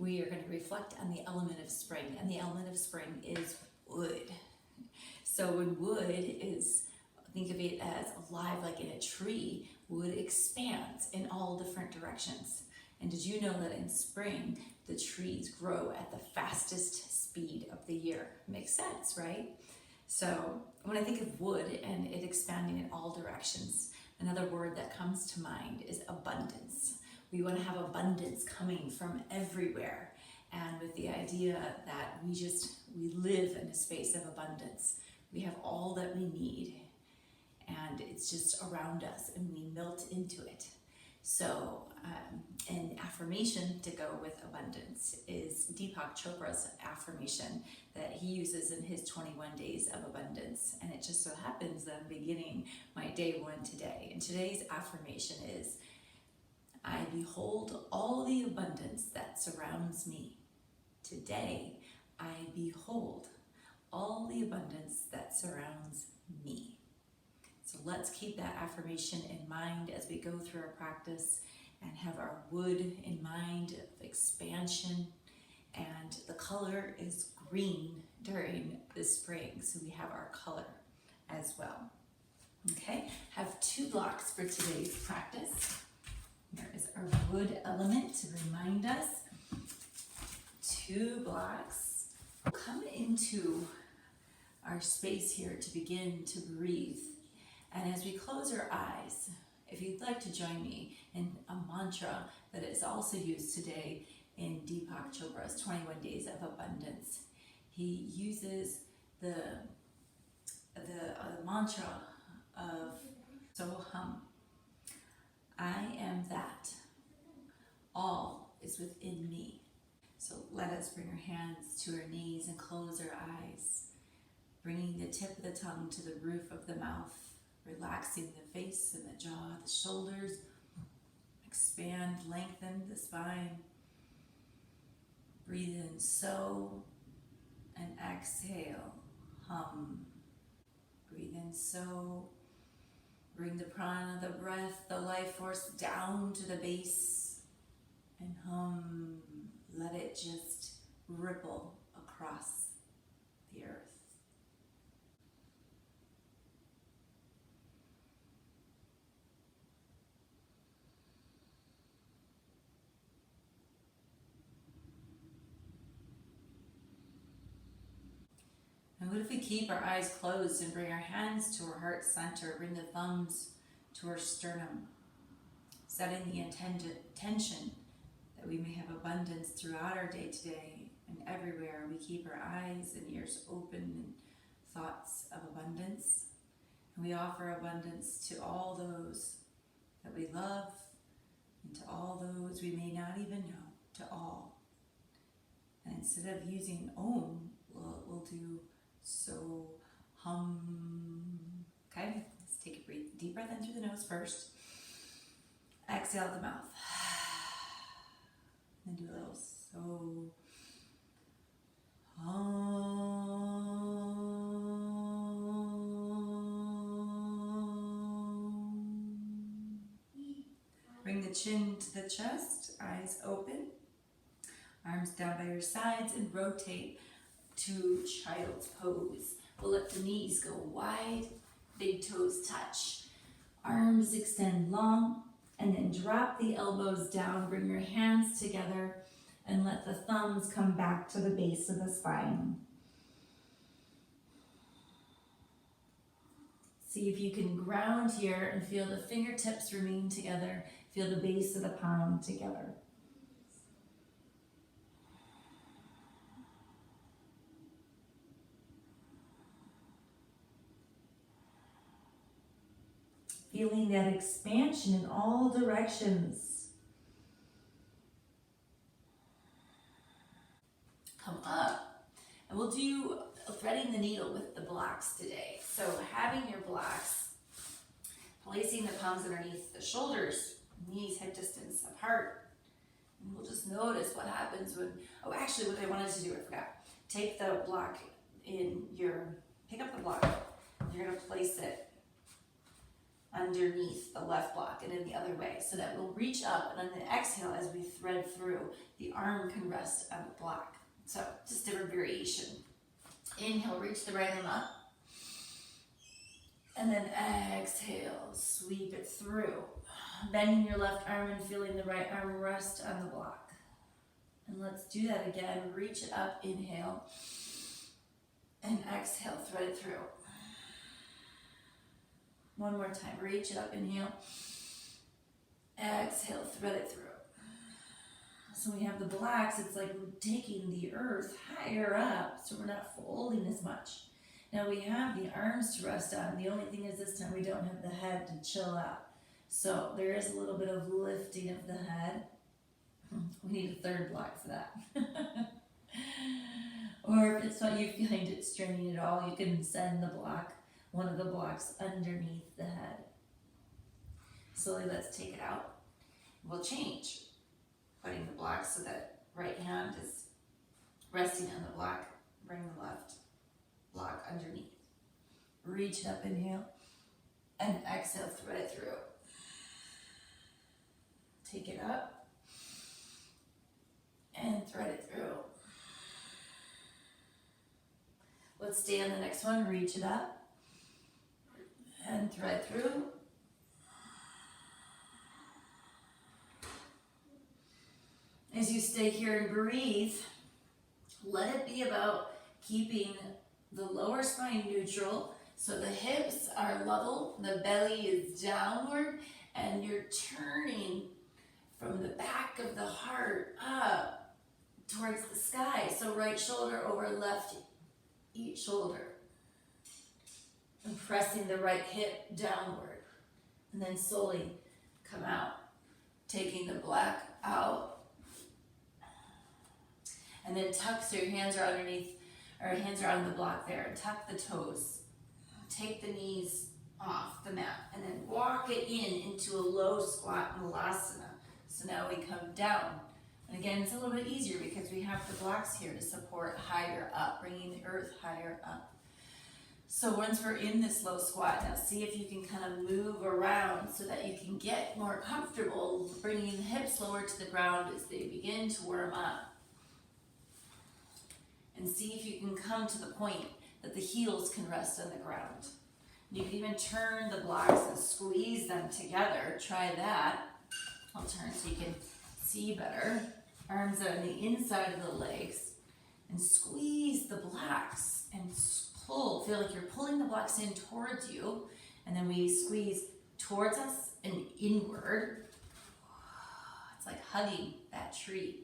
we are going to reflect on the element of spring, and the element of spring is wood. So when wood is, think of it as alive, like in a tree, wood expands in all different directions. And did you know that in spring, the trees grow at the fastest speed of the year? Makes sense, right? So when I think of wood and it expanding in all directions, another word that comes to mind is abundance. We want to have abundance coming from everywhere. And with the idea that we live in a space of abundance. We have all that we need, and it's just around us, and we melt into it. So an affirmation to go with abundance is Deepak Chopra's affirmation that he uses in his 21 days of abundance. And it just so happens that I'm beginning my day one today. And today's affirmation is, I behold all the abundance that surrounds me. Today, I behold all the abundance that surrounds me. So let's keep that affirmation in mind as we go through our practice and have our wood in mind of expansion. And the color is green during the spring, so we have our color as well. Okay, have 2 blocks for today's practice. There is our wood element to remind us. 2 blocks. Come into our space here to begin to breathe. And as we close our eyes, if you'd like to join me in a mantra that is also used today in Deepak Chopra's 21 Days of Abundance, he uses the mantra of Soham. I am that. All is within me. So let us bring our hands to our knees and close our eyes, bringing the tip of the tongue to the roof of the mouth, relaxing the face and the jaw, the shoulders. Expand, lengthen the spine. Breathe in, so, and exhale, hum. Breathe in, so. Bring the prana, the breath, the life force down to the base, and hum. Let it just ripple across the earth. And what if we keep our eyes closed and bring our hands to our heart center, bring the thumbs to our sternum, setting the intention that we may have abundance throughout our day today and everywhere. We keep our eyes and ears open and thoughts of abundance. And we offer abundance to all those that we love and to all those we may not even know, to all. And instead of using Om, we'll do so, hum. Okay, let's take a deep breath in through the nose first. Exhale out the mouth. And do a little so, hum. Bring the chin to the chest, eyes open, arms down by your sides, and rotate to child's pose. We'll let the knees go wide, big toes touch, arms extend long, and then drop the elbows down, bring your hands together, and let the thumbs come back to the base of the spine. See if you can ground here and feel the fingertips remain together, feel the base of the palm together. Feeling that expansion in all directions. Come up. And we'll do threading the needle with the blocks today. So having your blocks, placing the palms underneath the shoulders, knees hip distance apart. And we'll just notice what happens when, oh, actually what I wanted to do, I forgot. Take the block pick up the block. You're gonna place it underneath the left block and in the other way. So that we'll reach up, and on the exhale, as we thread through, the arm can rest on the block. So just different variation. Inhale, reach the right arm up. And then exhale, sweep it through. Bending your left arm and feeling the right arm rest on the block. And let's do that again. Reach it up, inhale. And exhale, thread it through. One more time. Reach it up, inhale. Exhale, thread it through. So we have the blocks, it's like we're taking the earth higher up, so we're not folding as much. Now we have the arms to rest on. The only thing is this time we don't have the head to chill out. So there is a little bit of lifting of the head. We need a third block for that. Or if it's not you feeling it straining at all, you can send the block, one of the blocks underneath the head. Slowly, let's take it out. We'll change. Putting the block so that right hand is resting on the block. Bring the left block underneath. Reach it up, inhale. And exhale, thread it through. Take it up. And thread it through. Let's stay on the next one. Reach it up. And thread through. As you stay here and breathe, let it be about keeping the lower spine neutral so the hips are level, the belly is downward, and you're turning from the back of the heart up towards the sky. So right shoulder over left each shoulder. And pressing the right hip downward. And then slowly come out, taking the black out. And then tuck, so your hands are underneath, or hands are on the block there. Tuck the toes. Take the knees off the mat. And then walk it into a low squat Malasana. So now we come down. And again, it's a little bit easier because we have the blocks here to support higher up, bringing the earth higher up. So once we're in this low squat, now see if you can kind of move around so that you can get more comfortable, bringing the hips lower to the ground as they begin to warm up. And see if you can come to the point that the heels can rest on the ground. You can even turn the blocks and squeeze them together. Try that. I'll turn so you can see better. Arms are on the inside of the legs. And squeeze the blocks and pull. Feel like you're pulling the blocks in towards you. And then we squeeze towards us and inward. It's like hugging that tree.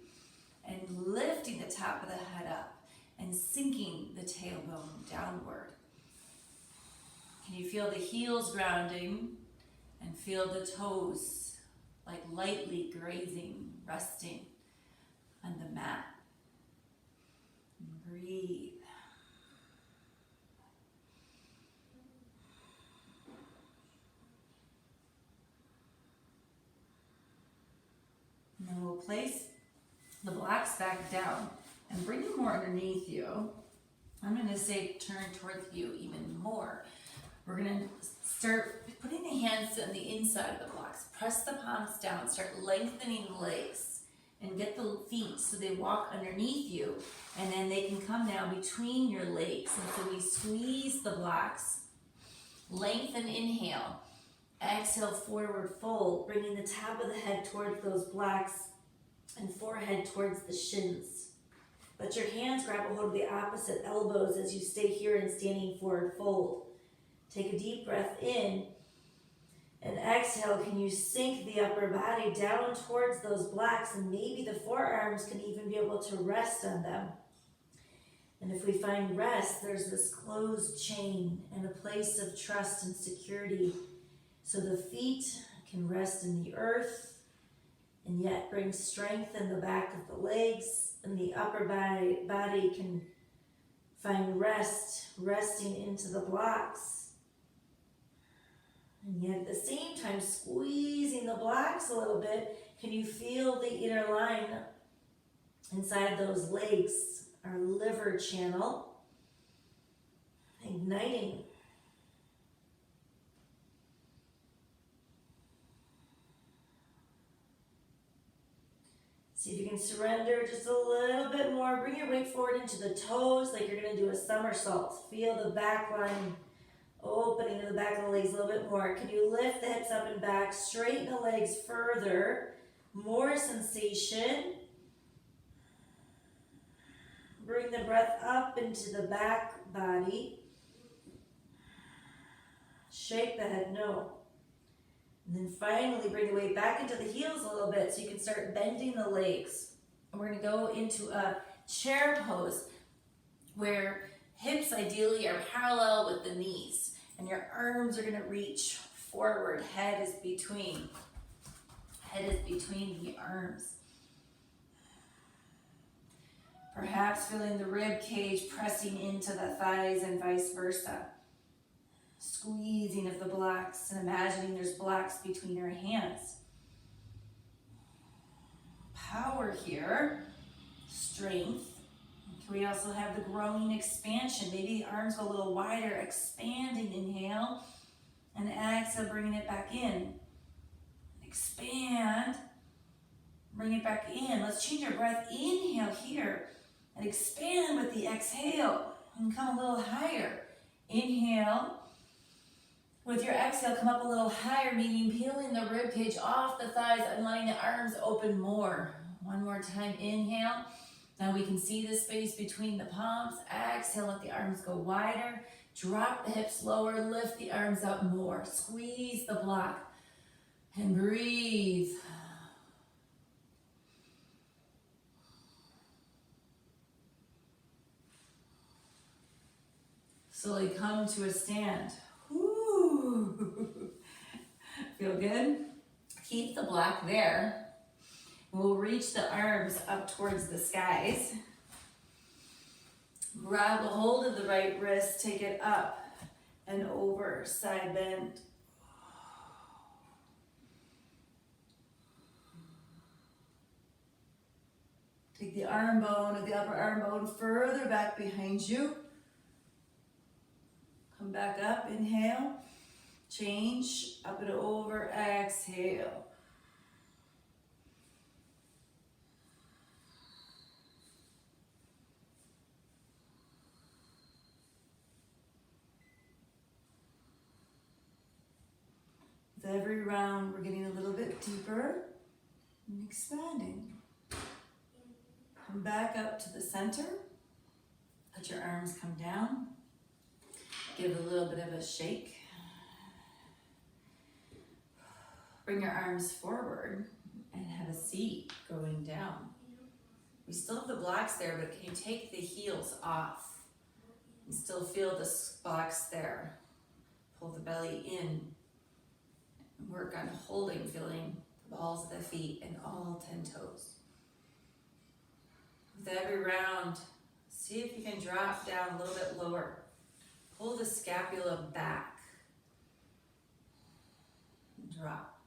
And lifting the top of the head up. And sinking the tailbone downward. Can you feel the heels grounding and feel the toes like lightly grazing, resting on the mat? And breathe. And then we'll place the blocks back down. And bring them more underneath you. I'm going to say turn towards you even more. We're going to start putting the hands on the inside of the blocks. Press the palms down. Start lengthening the legs. And get the feet so they walk underneath you. And then they can come now between your legs. And so we squeeze the blocks. Lengthen, inhale. Exhale, forward fold. Bringing the top of the head towards those blocks. And forehead towards the shins. Let your hands grab a hold of the opposite elbows as you stay here in standing forward fold. Take a deep breath in. And exhale, can you sink the upper body down towards those blocks, and maybe the forearms can even be able to rest on them. And if we find rest, there's this closed chain and a place of trust and security. So the feet can rest in the earth and yet bring strength in the back of the legs. And the upper body can find rest, resting into the blocks. And yet at the same time, squeezing the blocks a little bit. Can you feel the inner line inside those legs? Our liver channel. Igniting. See if you can surrender just a little bit more. Bring your weight forward into the toes like you're going to do a somersault. Feel the back line opening to the back of the legs a little bit more. Can you lift the hips up and back? Straighten the legs further. More sensation. Bring the breath up into the back body. Shake the head no. And then finally bring the weight back into the heels a little bit so you can start bending the legs. And we're going to go into a chair pose where hips ideally are parallel with the knees. And your arms are going to reach forward. Head is between the arms. Perhaps feeling the rib cage pressing into the thighs and vice versa. Squeezing of the blocks and imagining there's blocks between your hands. Power here, strength. We also have the growing expansion. Maybe the arms go a little wider, expanding, inhale, and exhale, bringing it back in. Expand, bring it back in. Let's change our breath. Inhale here, and expand with the exhale, and come a little higher. Inhale. With your exhale, come up a little higher, meaning peeling the rib cage off the thighs and letting the arms open more. One more time, inhale. Now we can see the space between the palms. Exhale, let the arms go wider. Drop the hips lower, lift the arms up more. Squeeze the block and breathe. Slowly come to a stand. Feel good? Keep the block there. We'll reach the arms up towards the skies. Grab a hold of the right wrist, take it up and over, side bend. Take the arm bone or the upper arm bone further back behind you. Come back up, inhale, change, up and over, exhale. With every round, we're getting a little bit deeper and expanding. Come back up to the center. Let your arms come down. Give a little bit of a shake. Bring your arms forward and have a seat going down. We still have the blocks there, but can you take the heels off and still feel the blocks there? Pull the belly in. Work on holding, feeling the balls of the feet and all 10 toes. With every round, see if you can drop down a little bit lower. Pull the scapula back. And drop.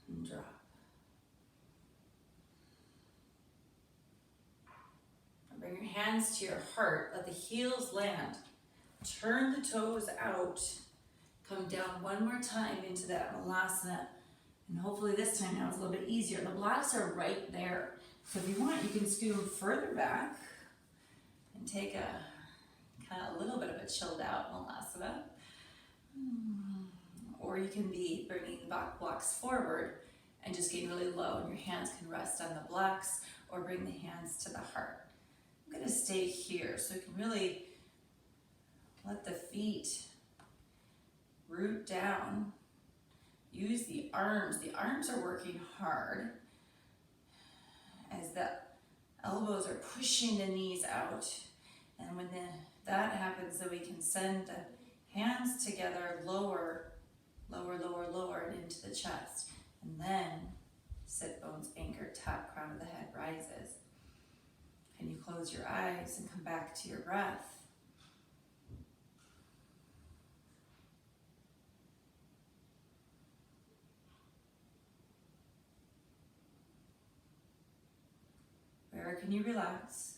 And drop. And bring your hands to your heart. Let the heels land. Turn the toes out. Come down one more time into that Malasana. And hopefully this time now it's a little bit easier. The blocks are right there. So if you want, you can scoot further back and take a kind of a little bit of a chilled out Malasana. Or you can be bringing the back blocks forward and just getting really low, and your hands can rest on the blocks or bring the hands to the heart. I'm going to stay here so you can really let the feet root down. Use the arms. The arms are working hard as the elbows are pushing the knees out. And when that happens, then we can send the hands together, lower, lower, lower, lower, and into the chest. And then sit bones anchored, top crown of the head rises. Can you close your eyes and come back to your breath? Where can you relax?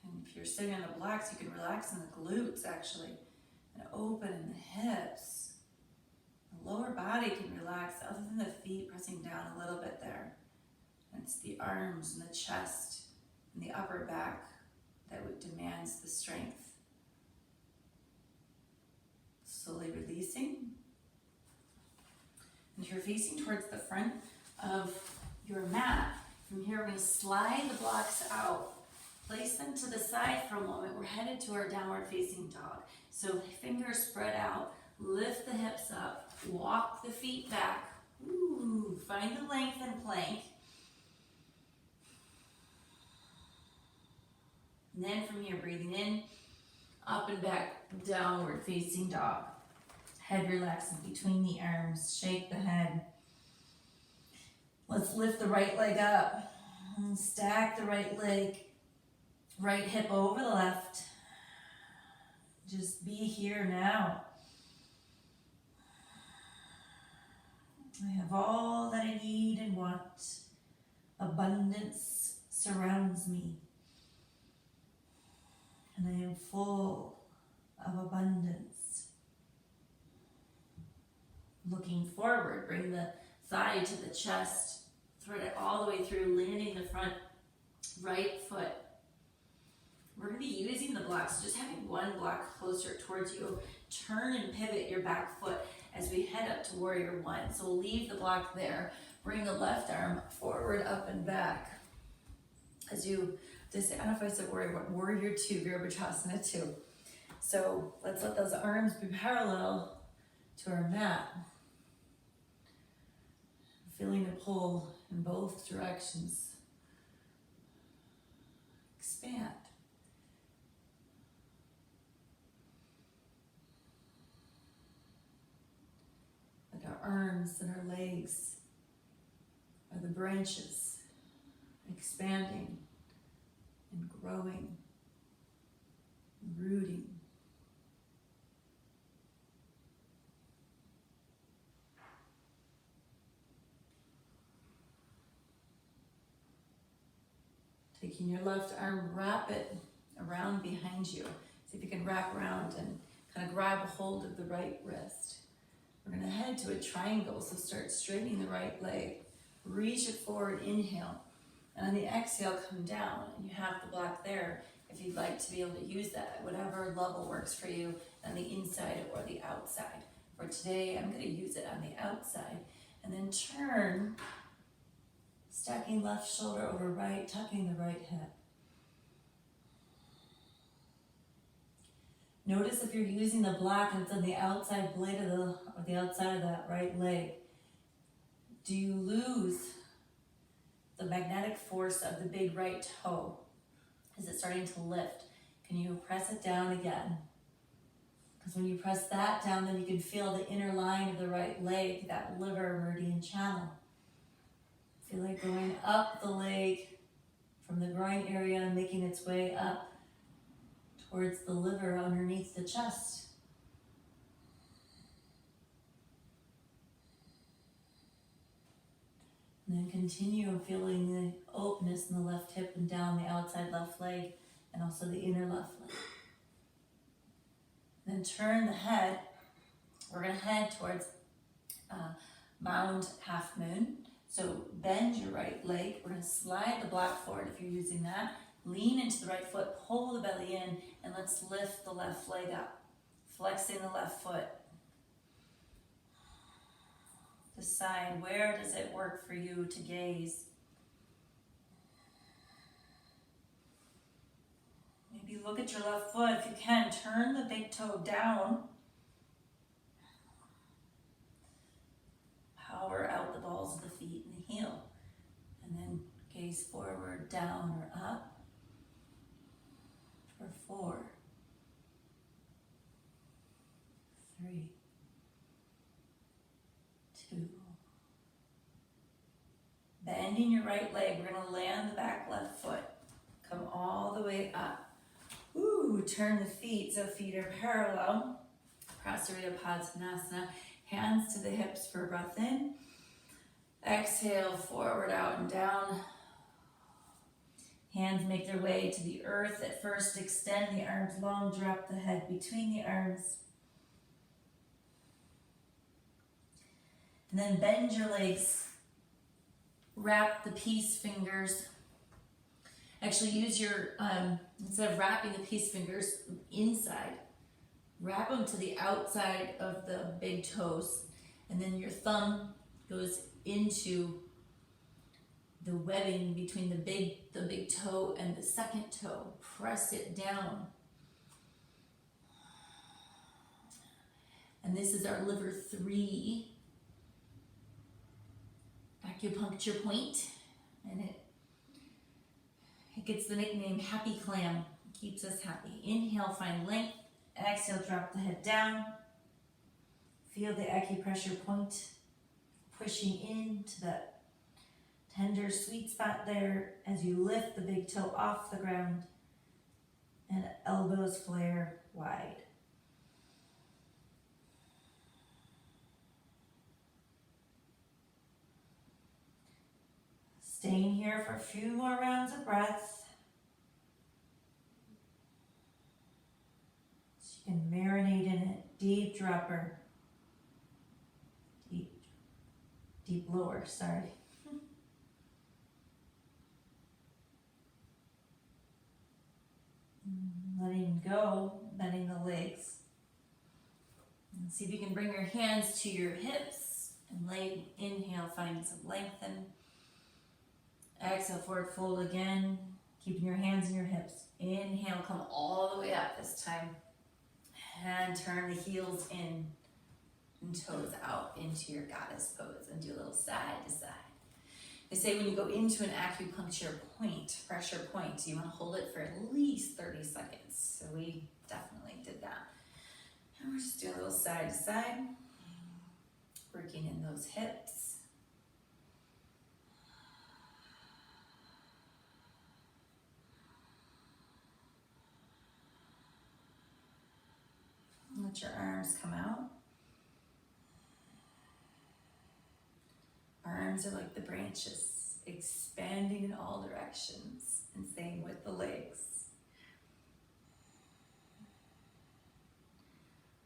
And if you're sitting on the blocks, you can relax in the glutes actually, and open in the hips. lower body can relax other than the feet pressing down a little bit there. And it's the arms and the chest and the upper back that demands the strength. Slowly releasing. And if you're facing towards the front of your mat, from here we're going to slide the blocks out. Place them to the side for a moment. We're headed to our downward facing dog. So fingers spread out, lift the hips up, walk the feet back. Ooh, find the length in plank. And then from here, breathing in, up and back, downward facing dog. Head relaxing between the arms, shake the head. Let's lift the right leg up and stack the right leg, right hip over the left. Just be here now. I have all that I need and want. Abundance surrounds me. And I am full of abundance. Looking forward, bring the thigh to the chest, thread it all the way through, landing the front right foot. We're going to be using the blocks, just having one block closer towards you. Turn and pivot your back foot as we head up to Warrior One. So we'll leave the block there. Bring the left arm forward, up and back. As you, I don't know if I said Warrior One, Warrior Two, Virabhadrasana 2. So let's let those arms be parallel to our mat. Feeling a pull in both directions. Expand. Like our arms and our legs are the branches, expanding and growing, and rooting. Taking your left arm, wrap it around behind you. See if you can wrap around and kind of grab a hold of the right wrist. We're going to head to a triangle, so start straightening the right leg. Reach it forward, inhale. And on the exhale, come down. And you have the block there if you'd like to be able to use that at whatever level works for you, on the inside or the outside. For today, I'm going to use it on the outside. And then turn, stacking left shoulder over right, tucking the right hip. Notice if you're using the block and it's on the outside blade of the outside of that right leg. Do you lose the magnetic force of the big right toe? Is it starting to lift? Can you press it down again? Because when you press that down, then you can feel the inner line of the right leg, that liver meridian channel. Feel like going up the leg from the groin area and making its way up towards the liver underneath the chest. And then continue feeling the openness in the left hip and down the outside left leg and also the inner left leg. Then turn the head. We're going to head towards mound half moon. So bend your right leg. We're going to slide the block forward if you're using that. Lean into the right foot, pull the belly in, and let's lift the left leg up. Flexing the left foot. Decide, where does it work for you to gaze? Maybe look at your left foot. If you can, turn the big toe down. Power out the balls of the feet and the heel. And then gaze forward, down, or up. For 4, 3, 2. Bending your right leg. We're going to land the back left foot. Come all the way up. Ooh, turn the feet so feet are parallel. Parivrtta Trikonasana. Hands to the hips for a breath in. Exhale, forward, out, and down. Hands make their way to the earth. At first, extend the arms long, drop the head between the arms. And then bend your legs. Wrap the peace fingers. Actually use your, instead of wrapping the peace fingers inside, wrap them to the outside of the big toes. And then your thumb goes into the webbing between the big toe and the second toe. Press it down. And this is our liver 3 acupuncture point, and it gets the nickname Happy Clam. It keeps us happy. Inhale, find length. Exhale, drop the head down. Feel the acupressure point pushing into that tender, sweet spot there as you lift the big toe off the ground and elbows flare wide. Staying here for a few more rounds of breath. So you can marinate in it. Deep dropper. Deep lower, sorry. Letting go, bending the legs. And see if you can bring your hands to your hips and inhale, find some lengthen. Exhale, forward fold again, keeping your hands in your hips. Inhale, come all the way up this time. And turn the heels in and toes out into your goddess pose and do a little side to side. They say when you go into an acupuncture point, pressure point, you want to hold it for at least 30 seconds. So we definitely did that. And we're just doing a little side to side, working in those hips. Let your arms come out. Arms are like the branches, expanding in all directions, and same with the legs.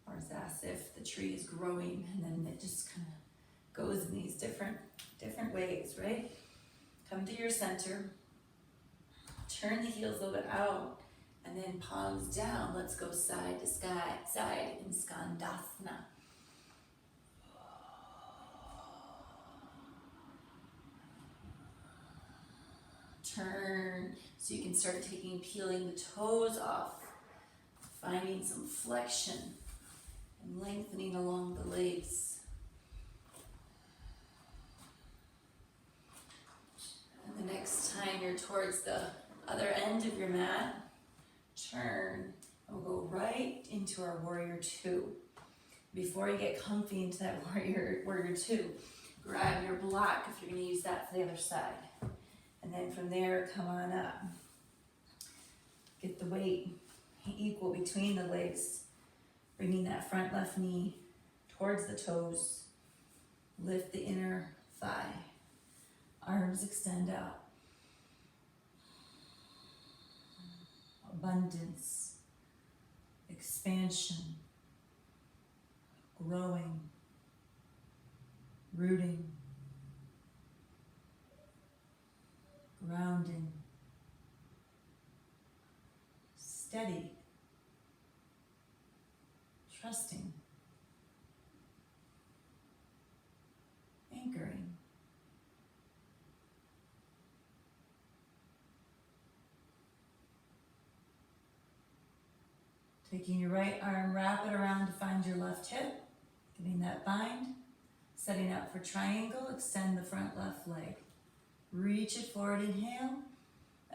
Or it's as if the tree is growing and then it just kind of goes in these different ways, right? Come to your center, turn the heels a little bit out, and then palms down. Let's go side to side in Skandasana. Turn so you can start peeling the toes off, finding some flexion and lengthening along the legs. And the next time you're towards the other end of your mat, turn and we'll go right into our warrior 2. Before you get comfy into that warrior 2, grab your block if you're going to use that for the other side. And then from there, come on up. Get the weight equal between the legs, bringing that front left knee towards the toes. Lift the inner thigh. Arms extend out. Abundance, expansion, growing, rooting, grounding, steady, trusting, anchoring. Taking your right arm, wrap it around to find your left hip, getting that bind, setting up for triangle, extend the front left leg. Reach it forward, inhale.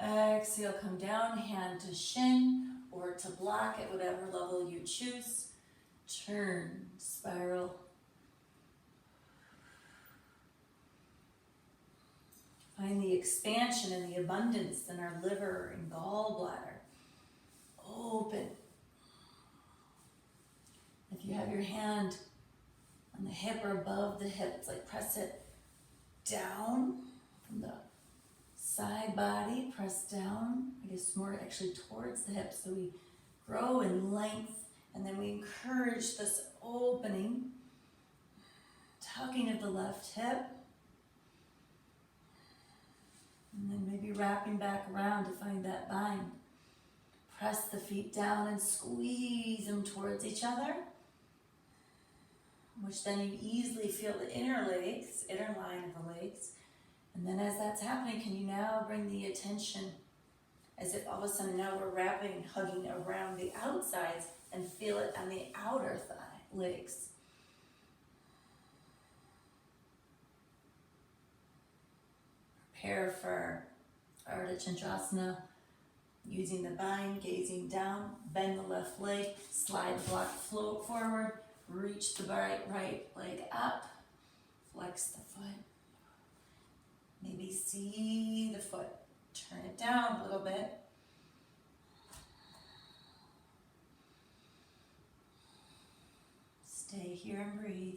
Exhale, come down, hand to shin or to block at whatever level you choose. Turn, spiral. Find the expansion and the abundance in our liver and gallbladder. Open. If you have your hand on the hip or above the hip, it's like press it down from the side body, press down, I guess more actually towards the hips, so we grow in length, and then we encourage this opening tugging of the left hip. And then maybe wrapping back around to find that bind. Press the feet down and squeeze them towards each other, which then you easily feel the inner line of the legs. And then as that's happening, can you now bring the attention as if all of a sudden now we're wrapping, hugging around the outsides and feel it on the outer legs. Prepare for Ardha Chandrasana, using the bind, gazing down, bend the left leg, slide the block, float forward, reach the right leg up, flex the foot. Maybe see the foot, turn it down a little bit. Stay here and breathe.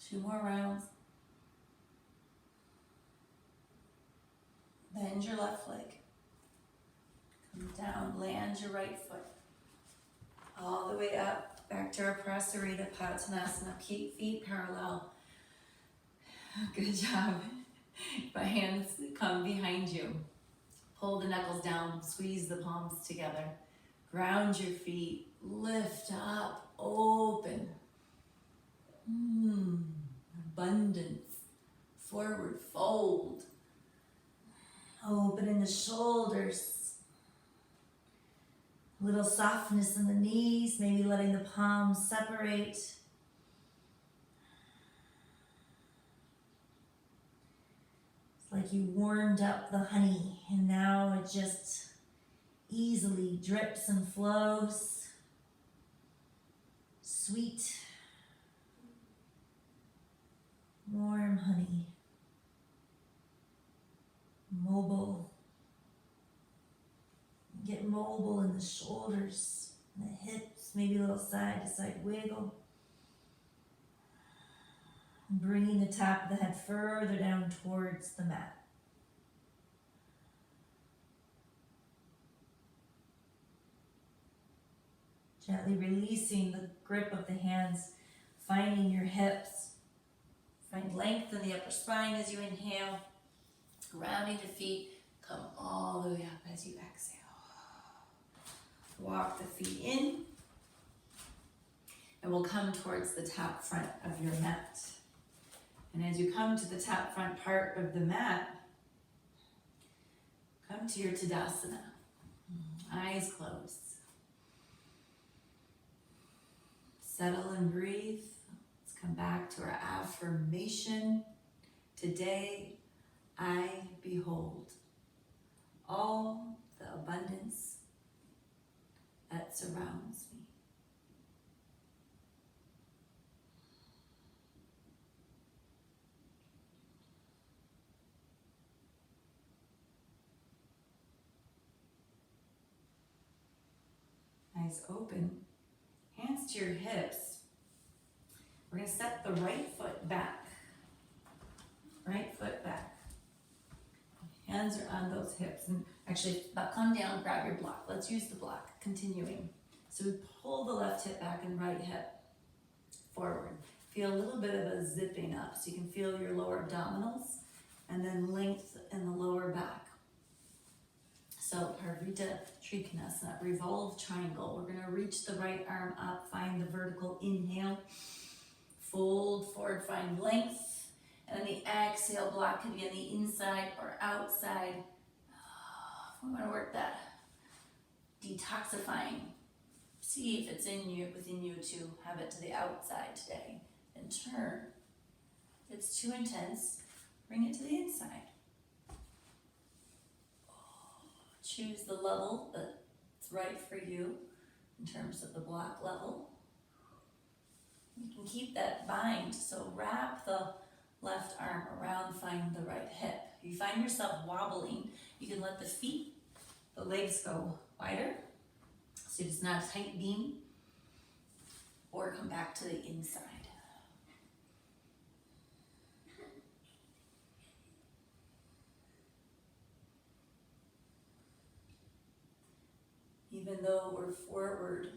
Two more rounds. Bend your left leg. Come down, land your right foot. All the way up, back to our Parivrtta Trikonasana. Keep feet parallel. Good job. My hands come behind you. Pull the knuckles down, squeeze the palms together. Ground your feet, lift up, open. Abundance. Forward fold. Open in the shoulders. A little softness in the knees, maybe letting the palms separate. It's like you warmed up the honey and now it just easily drips and flows. Sweet, warm honey. Mobile. Get mobile in the shoulders, and the hips, maybe a little side to side wiggle. Bringing the top of the head further down towards the mat. Gently releasing the grip of the hands, finding your hips. Find length in the upper spine as you inhale. Grounding the feet, come all the way up as you exhale. Walk the feet in, and we'll come towards the top front of your mat. And as you come to the top front part of the mat, come to your Tadasana. Eyes closed. Settle and breathe. Let's come back to our affirmation. Today, I behold all the abundance that surrounds me. Eyes open, hands to your hips. We're going to step the right foot back. Right foot back. Hands are on those hips. And actually, come down, grab your block. Let's use the block. Continuing. So we pull the left hip back and right hip forward. Feel a little bit of a zipping up. So you can feel your lower abdominals and then length in the lower back. So Parivrtta Trikonasana, revolved triangle. We're going to reach the right arm up, find the vertical inhale. Fold forward, find length. And then the exhale block can be on the inside or outside. We want to work that detoxifying. See if it's within you to have it to the outside today. And turn. If it's too intense, bring it to the inside. Choose the level that's right for you in terms of the block level. You can keep that bind, so wrap the left arm around, find the right hip. If you find yourself wobbling, you can let the legs go wider, so it's not a tight beam. or come back to the inside. Even though we're forward,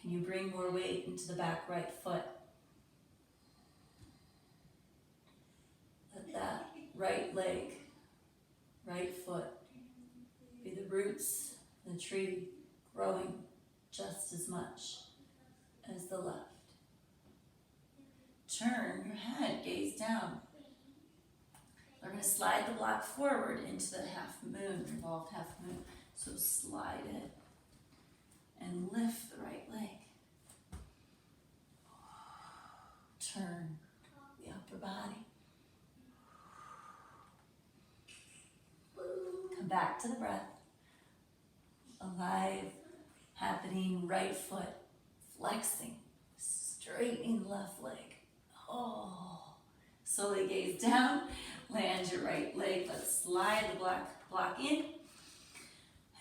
can you bring more weight into the back right foot? Let that right leg, right foot be the roots of the tree growing just as much as the left. Turn your head, gaze down. We're going to slide the block forward into the half moon, revolved half moon. So slide it and lift the right leg. Turn the upper body. Come back to the breath. Alive, happening, right foot, flexing, straightening left leg. Oh, slowly gaze down, land your right leg. Let's slide the block in.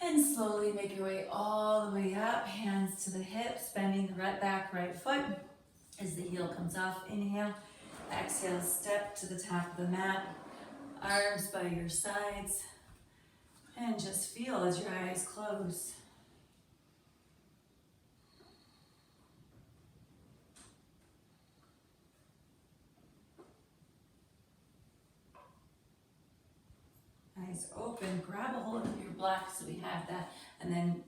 And slowly make your way all the way up, hands to the hips, bending the back right foot as the heel comes off. Inhale, exhale, step to the top of the mat, arms by your sides, and just feel as your eyes close. Eyes open, grab a hold of your block so we have that, and then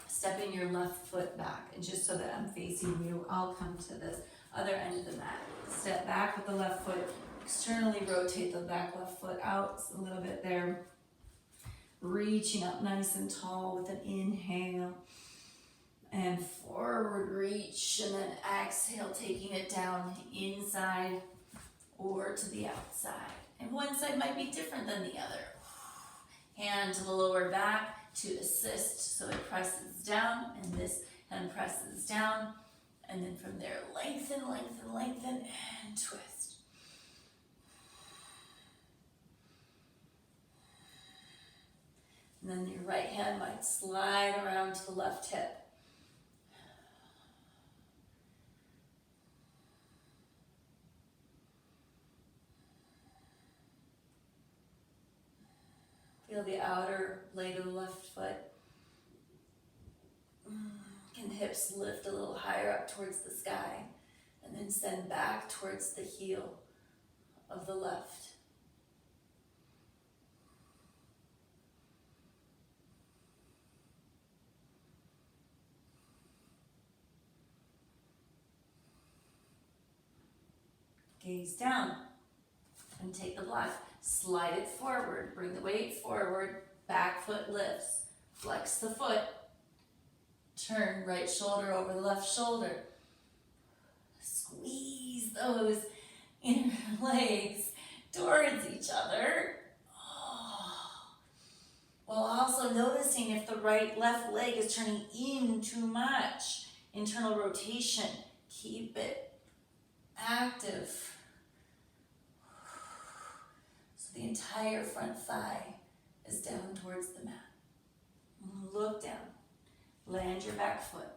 stepping your left foot back. And just so that I'm facing you, I'll come to this other end of the mat. Step back with the left foot, externally rotate the back left foot out a little bit there. Reaching up nice and tall with an inhale. And forward reach, and then exhale, taking it down inside or to the outside. And one side might be different than the other. Hand to the lower back to assist, so it presses down, and this hand presses down, and then from there, lengthen, lengthen, lengthen, and twist. And then your right hand might slide around to the left hip. Feel the outer blade of the left foot. Can the hips lift a little higher up towards the sky, and then send back towards the heel of the left. Gaze down and take the block. Slide it forward, bring the weight forward, back foot lifts, flex the foot, turn right shoulder over the left shoulder. Squeeze those inner legs towards each other. Oh. While also noticing if the left leg is turning in too much. Internal rotation, keep it active. The entire front thigh is down towards the mat. Look down. Land your back foot.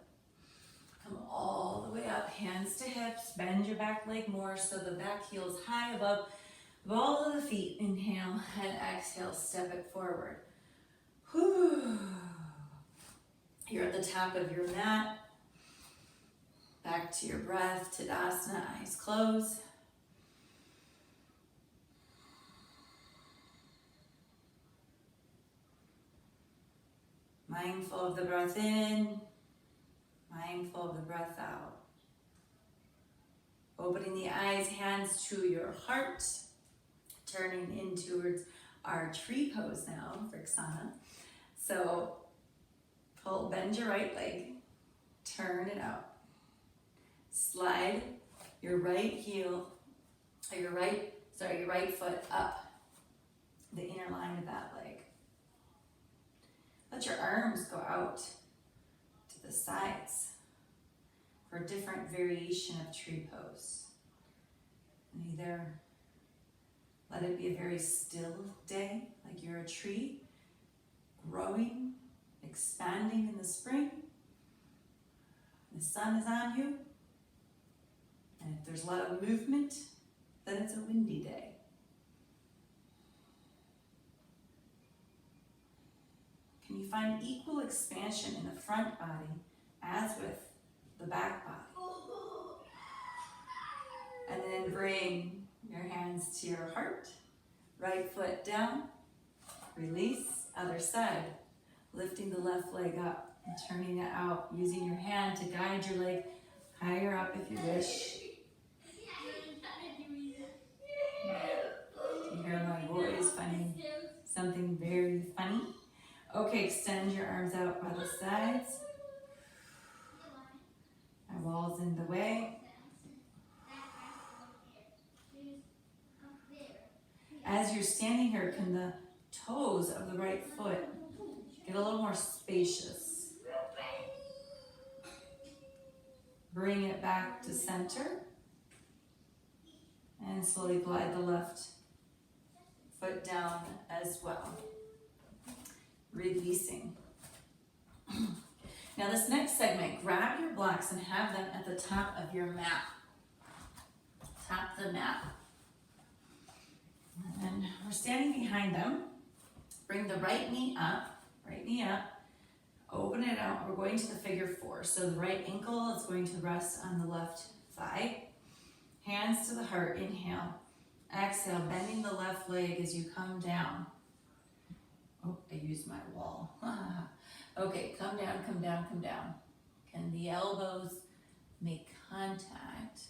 Come all the way up, hands to hips. Bend your back leg more so the back heel is high above the ball of the feet. Inhale and exhale, step it forward. Whew. You're at the top of your mat. Back to your breath, Tadasana, eyes closed. Mindful of the breath in, mindful of the breath out. Opening the eyes, hands to your heart, turning in towards our tree pose now, Vriksana. So bend your right leg, turn it out. Slide your right heel, or your right foot up the inner line of that leg. Let your arms go out to the sides for a different variation of tree pose. And either let it be a very still day, like you're a tree, growing, expanding in the spring, The sun is on you. And if there's a lot of movement, then it's a windy day. Can you find equal expansion in the front body as with the back body? And then bring your hands to your heart. Right foot down. Release. Other side. Lifting the left leg up and turning it out. Using your hand to guide your leg higher up if you wish. You hear my voice finding something very funny. Okay, extend your arms out by the sides. My wall's in the way. As you're standing here, can the toes of the right foot get a little more spacious? Bring it back to center. And slowly glide the left foot down as well. Releasing. Now this next segment, grab your blocks and have them at the top of your mat. Tap the mat. And we're standing behind them. Bring the right knee up, open it out. We're going to the figure four. So the right ankle is going to rest on the left thigh. Hands to the heart, inhale. Exhale, bending the left leg as you come down. Oh, I used my wall. Okay, come down, come down, come down. Can the elbows make contact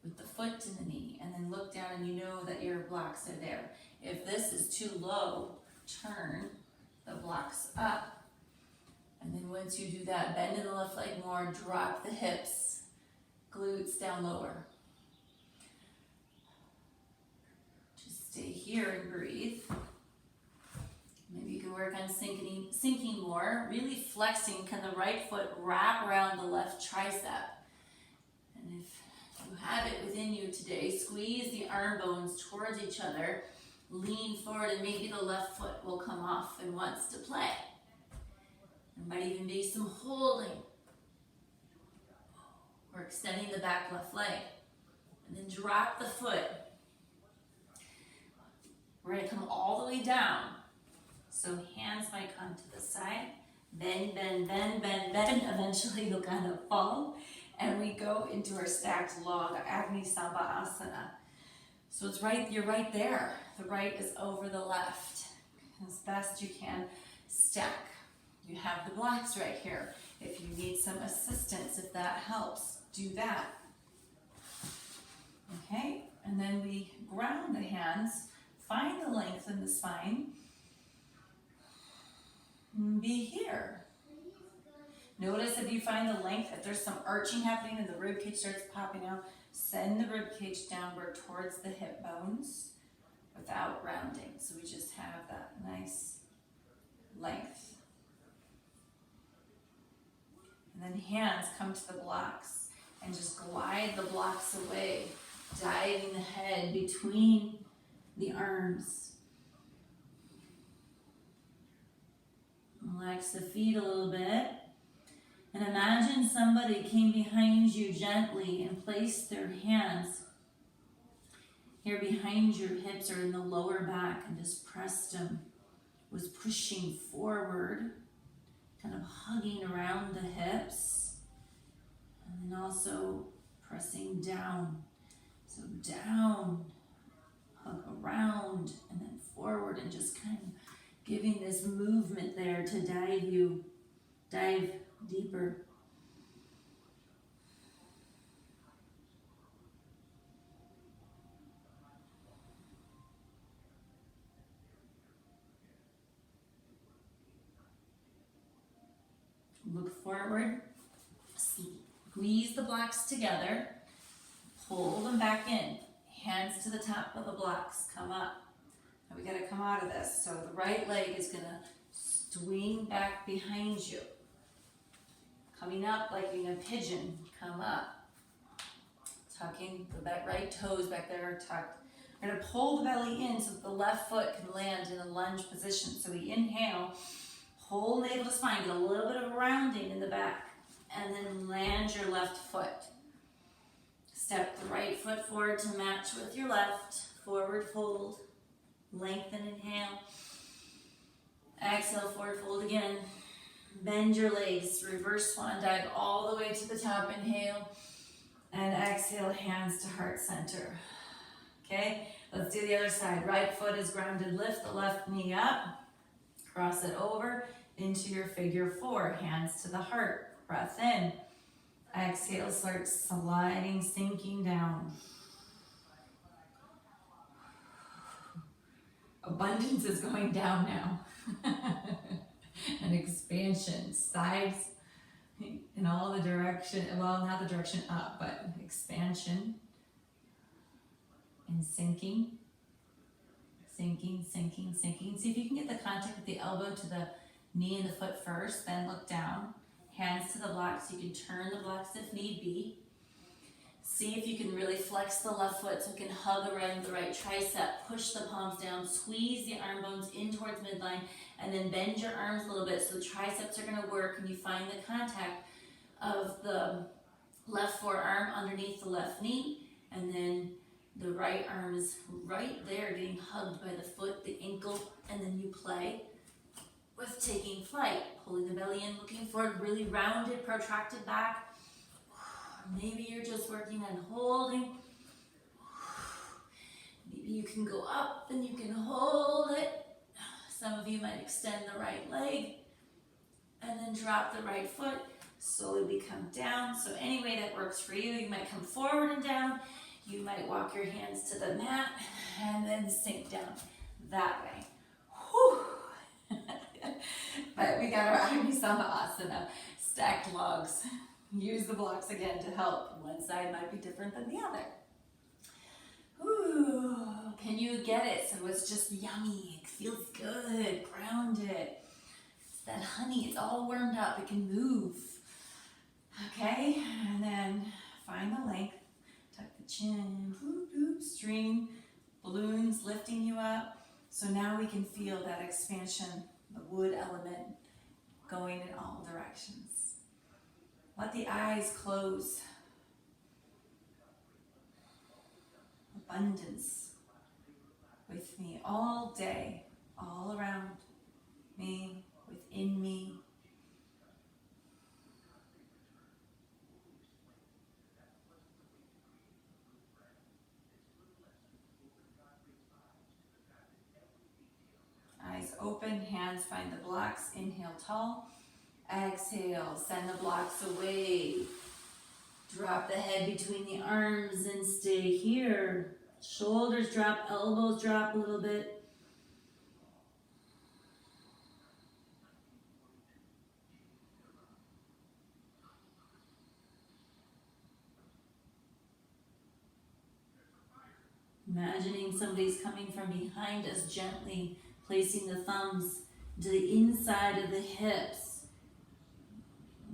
with the foot to the knee? And then look down and you know that your blocks are there. If this is too low, turn the blocks up. And then once you do that, bend in the left leg more, drop the hips, glutes down lower. Just stay here and breathe. Maybe you can work on sinking more, really flexing. Can the right foot wrap around the left tricep? And if you have it within you today, squeeze the arm bones towards each other, lean forward, and maybe the left foot will come off and wants to play. There might even be some holding. Or extending the back left leg. And then drop the foot. We're going to come all the way down. So hands might come to the side. Bend, bend, bend, bend, bend. Eventually you'll kind of fall. And we go into our stacked log, Agni Asana. So it's right, you're right there. The right is over the left. As best you can, stack. You have the blocks right here. If you need some assistance, if that helps, do that. Okay, and then we ground the hands, find the length in the spine, and be here. Notice if you find the length, if there's some arching happening and the rib cage starts popping out, send the rib cage downward towards the hip bones without rounding. So we just have that nice length. And then hands come to the blocks and just glide the blocks away, diving the head between the arms. Relax the feet a little bit. And imagine somebody came behind you gently and placed their hands here behind your hips or in the lower back and just pressed them, was pushing forward, kind of hugging around the hips, and then also pressing down. So down, hug around, and then forward, and just kind of giving this movement there to dive deeper. Look forward, squeeze the blocks together, pull them back in, hands to the top of the blocks, come up. Now we gotta come out of this. So the right leg is gonna swing back behind you. Coming up like being a pigeon, come up. Tucking the right toes back there are tucked. We're gonna pull the belly in so that the left foot can land in a lunge position. So we inhale, whole navel to spine, get a little bit of rounding in the back. and then land your left foot. Step the right foot forward to match with your left. Forward fold. Lengthen, inhale. Exhale, forward fold again. Bend your legs, reverse swan dive all the way to the top. Inhale. And exhale, hands to heart center. Okay, let's do the other side. Right foot is grounded. Lift the left knee up. Cross it over into your figure four. Hands to the heart. Breath in. Exhale, start sliding, sinking down. Abundance is going down now. An expansion. Sides in all the direction, well, not the direction up, but expansion and sinking, sinking, sinking, sinking. See if you can get the contact with the elbow to the knee and the foot first, then look down. Hands to the blocks. You can turn the blocks if need be. See if you can really flex the left foot so you can hug around the right tricep. Push the palms down. Squeeze the arm bones in towards midline. And then bend your arms a little bit so the triceps are going to work and you find the contact of the left forearm underneath the left knee. And then the right arm is right there getting hugged by the foot, the ankle. And then you play with taking flight. Pulling the belly in, looking forward, really rounded, protracted back. Maybe you're just working on holding. Maybe you can go up and you can hold it. Some of you might extend the right leg and then drop the right foot. Slowly come down. So any way that works for you. You might come forward and down. You might walk your hands to the mat and then sink down that way. Whew. But we got our Malasana, stacked logs. Use the blocks again to help. One side might be different than the other. Ooh, can you get it? So it's just yummy. It feels good. Grounded. It's that honey. It's all warmed up. It can move. Okay, and then find the length. Tuck the chin. Boop, boop, string. Balloons lifting you up. So now we can feel that expansion, the wood element going in all directions. Let the eyes close. Abundance with me all day, all around me, within me. Eyes open, hands find the blocks. Inhale tall. Exhale, send the blocks away. Drop the head between the arms and stay here. Shoulders drop, elbows drop a little bit. Imagining somebody's coming from behind us gently, placing the thumbs to the inside of the hips,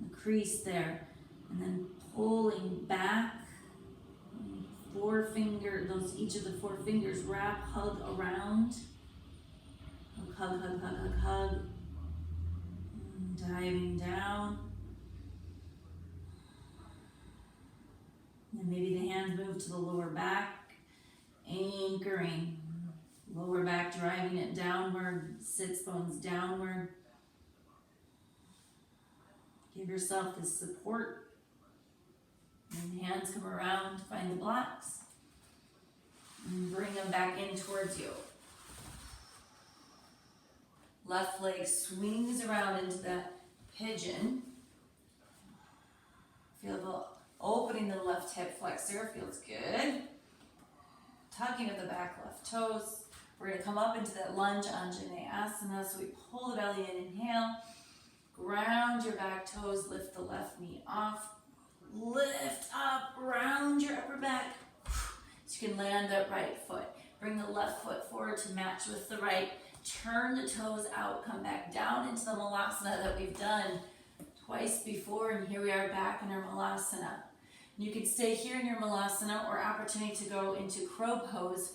the crease there, and then pulling back. Each of the four fingers wrap, hug around. Hug, hug, hug, hug, hug. Diving down. And maybe the hands move to the lower back, anchoring. Lower back, driving it downward, sits bones downward. Give yourself this support. And hands come around, find the blocks. And bring them back in towards you. Left leg swings around into the pigeon. Feel the opening the left hip flexor, feels good. Tucking of the back left toes. We're going to come up into that lunge Anjaneyasana. So we pull the belly in, inhale. Ground your back toes, lift the left knee off. Lift up, round your upper back. So you can land that right foot. Bring the left foot forward to match with the right. Turn the toes out, come back down into the Malasana that we've done twice before. And here we are back in our Malasana. You can stay here in your Malasana or opportunity to go into crow pose.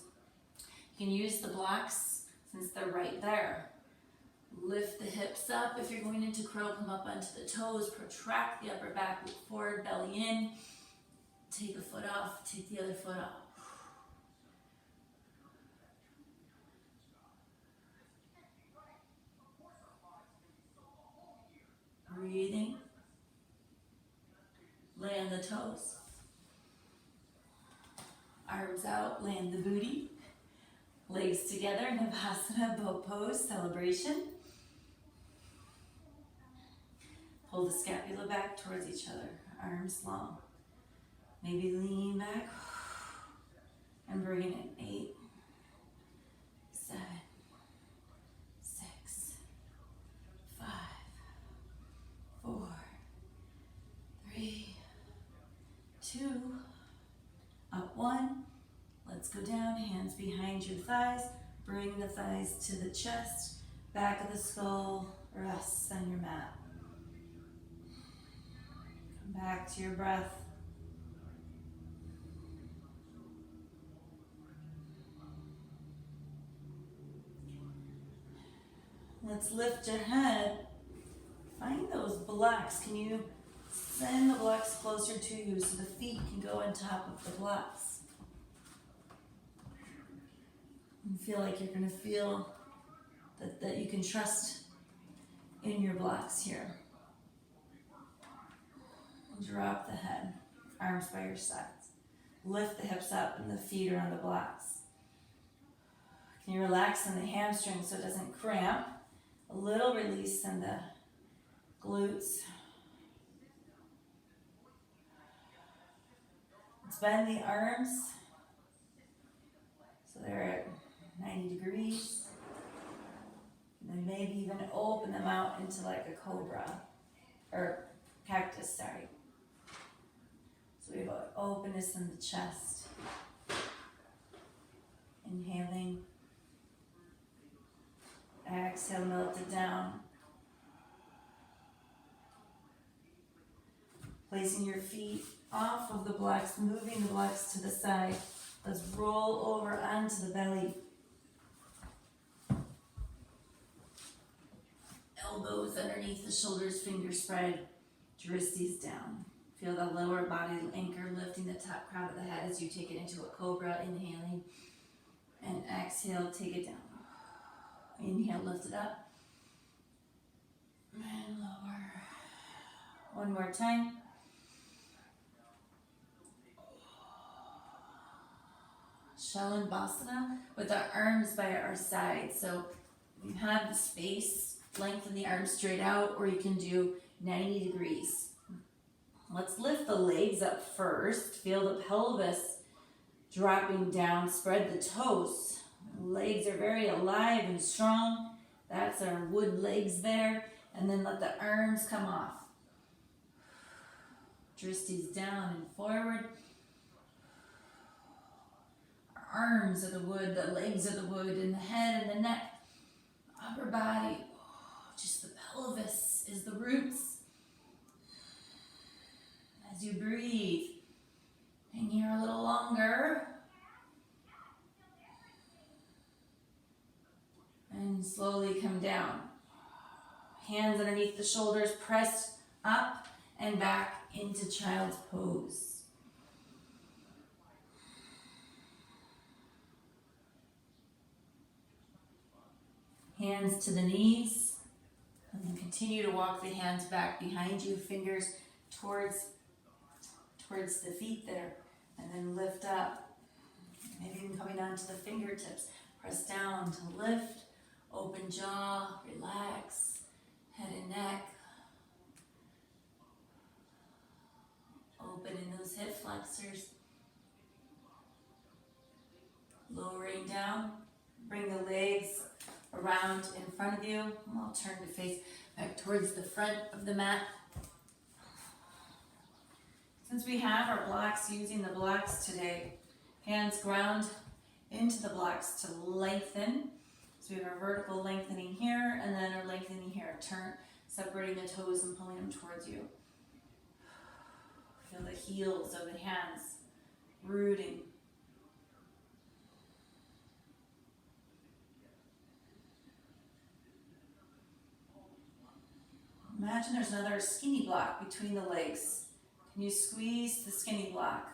You can use the blocks since they're right there. Lift the hips up. If you're going into crow, come up onto the toes. Protract the upper back, look forward, belly in. Take a foot off, take the other foot off. Breathing. Land the toes. Arms out, land the booty. Legs together, Navasana, boat pose, celebration. Pull the scapula back towards each other, arms long. Maybe lean back and bring it in. 8, 7, 6, 5, 4, 3, 2, up 1. Let's go down, hands behind your thighs. Bring the thighs to the chest. Back of the skull rests on your mat. Come back to your breath. Let's lift your head. Find those blocks. Can you send the blocks closer to you so the feet can go on top of the blocks? And feel like you're going to feel that you can trust in your blocks here. Drop the head, arms by your sides. Lift the hips up and the feet are on the blocks. Can you relax in the hamstrings so it doesn't cramp? A little release in the glutes. Let's bend the arms so they're at 90 degrees. And then maybe even open them out into like a cobra or cactus, sorry. So we have an openness in the chest. Inhaling. Exhale, melt it down. Placing your feet off of the blocks, moving the blocks to the side. Let's roll over onto the belly. Elbows underneath the shoulders, fingers spread, wristies down. Feel the lower body anchor lifting the top crown of the head as you take it into a cobra, inhaling. And exhale, take it down. Inhale, lift it up. And lower. One more time. Shalabhasana with our arms by our sides. So you have the space, lengthen the arms straight out, or you can do 90 degrees. Let's lift the legs up first. Feel the pelvis dropping down. Spread the toes. Legs are very alive and strong. That's our wood legs there. And then let the arms come off. Dristies down and forward. Our arms are the wood, the legs are the wood, and the head and the neck. Upper body, just the pelvis is the roots. As you breathe, hang here a little longer. And slowly come down. Hands underneath the shoulders, pressed up and back into child's pose. Hands to the knees. And then continue to walk the hands back behind you, fingers towards the feet there. And then lift up. Maybe even coming down to the fingertips. Press down to lift. Open jaw, relax, head and neck. Open in those hip flexors. Lowering down, bring the legs around in front of you. I'll turn to face back towards the front of the mat. Since we have our blocks, using the blocks today, hands ground into the blocks to lengthen. So we have our vertical lengthening here, and then our lengthening here. Turn, separating the toes and pulling them towards you. Feel the heels of the hands rooting. imagine there's another skinny block between the legs. Can you squeeze the skinny block?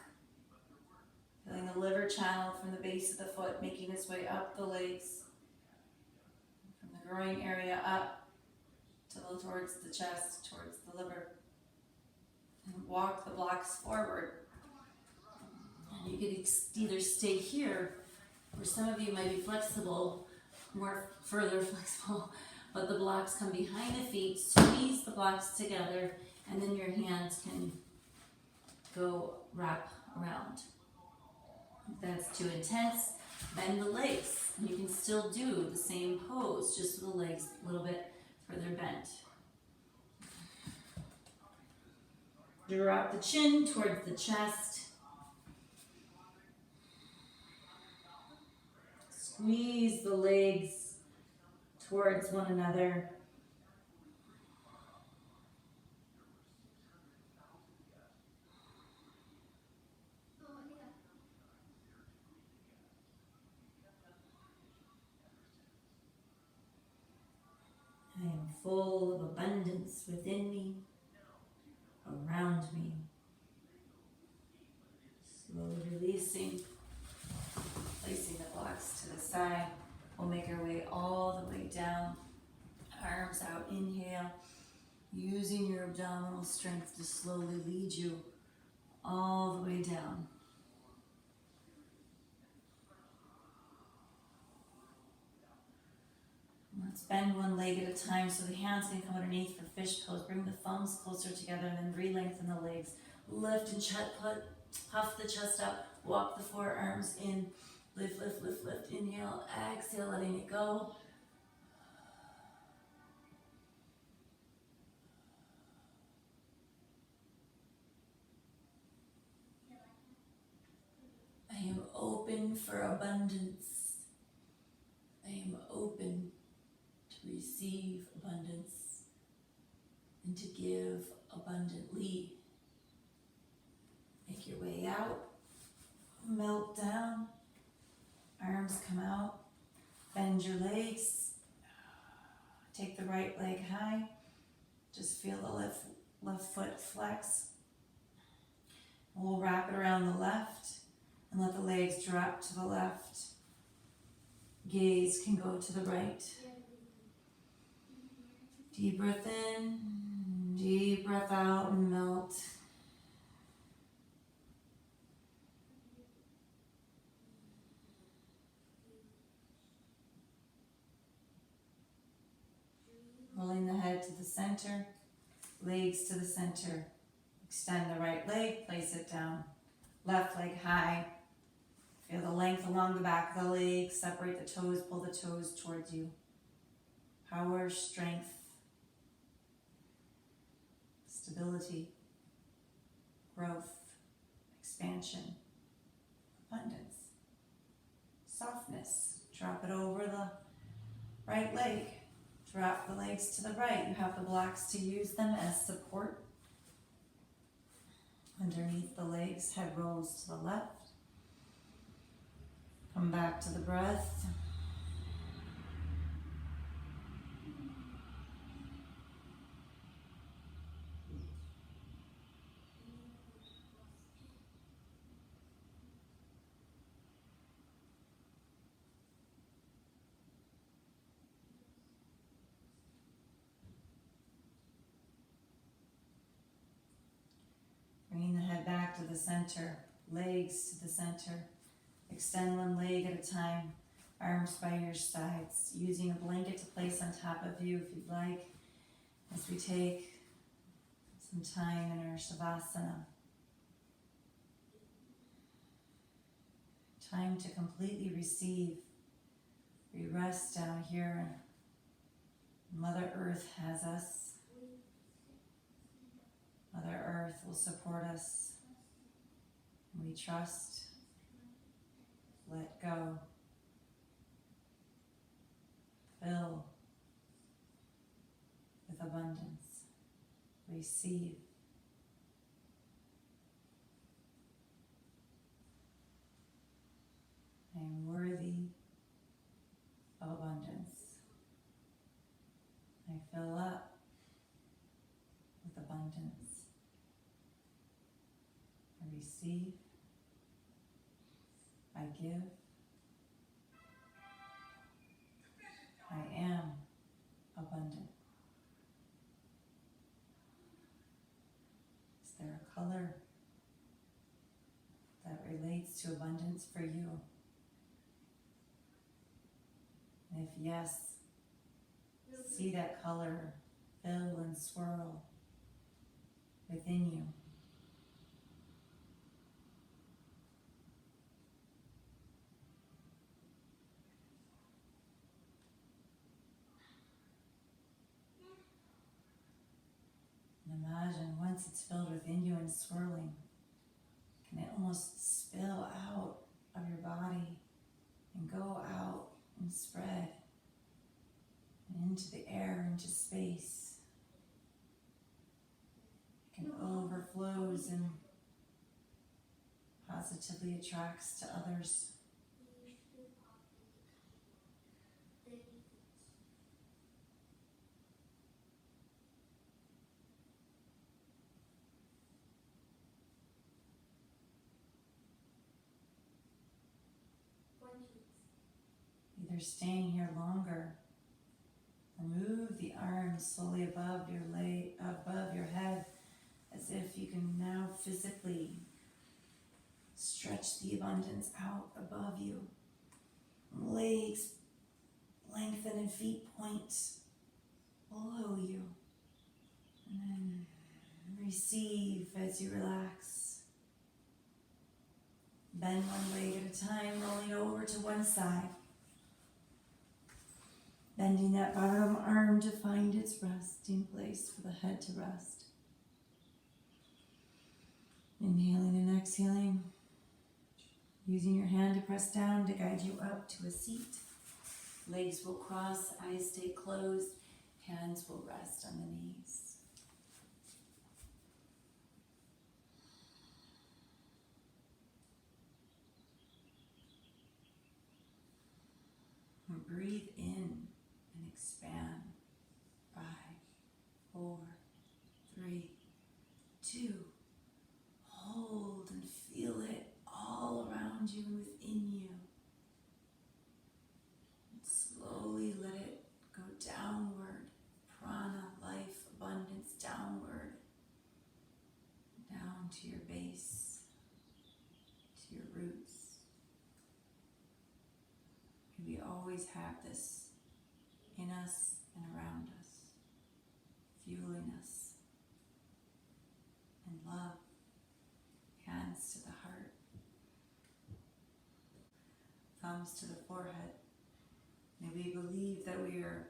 Feeling the liver channel from the base of the foot, making its way up the legs, from the groin area up towards the chest, towards the liver. And walk the blocks forward. And you could either stay here, or some of you might be flexible, more further flexible, but the blocks come behind the feet, squeeze the blocks together, and then your hands can go wrap around. If that's too intense, bend the legs. And you can still do the same pose, just with the legs a little bit further bent. Drop the chin towards the chest. Squeeze the legs towards one another. I am full of abundance within me, around me. Slowly releasing, placing the blocks to the side. We'll make our way all the way down. Arms out, inhale. Using your abdominal strength to slowly lead you all the way down. Let's bend one leg at a time so the hands can come underneath for fish pose. Bring the thumbs closer together and then re-lengthen the legs. Lift and puff the chest up. Walk the forearms in. Lift, lift, lift, lift. Inhale, exhale, letting it go. I am open for abundance. I am open to receive abundance and to give abundantly. Make your way out, melt down, arms come out, bend your legs, take the right leg high, just feel the left foot flex. We'll wrap it around the left and let the legs drop to the left. Gaze can go to the right. Deep breath in, deep breath out, and melt. Rolling the head to the center, legs to the center. Extend the right leg, place it down. Left leg high. Feel the length along the back of the leg. Separate the toes, pull the toes towards you. Power, strength, stability, growth, expansion, abundance, softness. Drop it over the right leg. Drop the legs to the right. You have the blocks to use them as support. Underneath the legs, head rolls to the left. Come back to the breath. Bringing the head back to the center, legs to the center. Extend one leg at a time, arms by your sides, using a blanket to place on top of you if you'd like, as we take some time in our Shavasana. Time to completely receive. We rest down here. Mother Earth has us. Mother Earth will support us. We trust. Let go. Fill with abundance. Receive. I am worthy of abundance. I fill up abundance. I receive, I give, I am abundant. Is there a color that relates to abundance for you? And if yes, see that color fill and swirl within you. And imagine once it's filled within you and swirling, can it almost spill out of your body and go out and spread and into the air, into space. It can overflows and positively attracts to others. Either staying here longer or move the arms slowly above your head, as if you can now physically stretch the abundance out above you. Legs lengthen and feet point below you. And then receive as you relax. Bend one leg at a time, rolling over to one side. Bending that bottom arm to find its resting place for the head to rest. Inhaling and exhaling. Using your hand to press down to guide you up to a seat. Legs will cross, eyes stay closed, hands will rest on the knees. And breathe in and expand. 5, 4, 3, 2. Hold and feel it all around you and within you. And slowly let it go downward. Prana, life, abundance, downward. Down to your base, to your roots. We always have this in us and around us, fueling us in love. Hands to the heart, thumbs to the forehead. May we believe that we are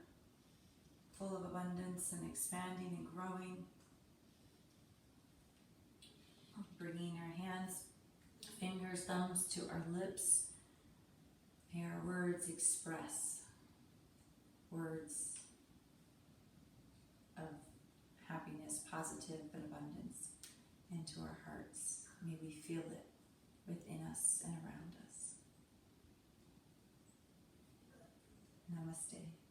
full of abundance and expanding and growing. Bringing our hands, fingers, thumbs to our lips. May our words express words of happiness, positive and abundance into our hearts. May we feel it within us and around us. Namaste.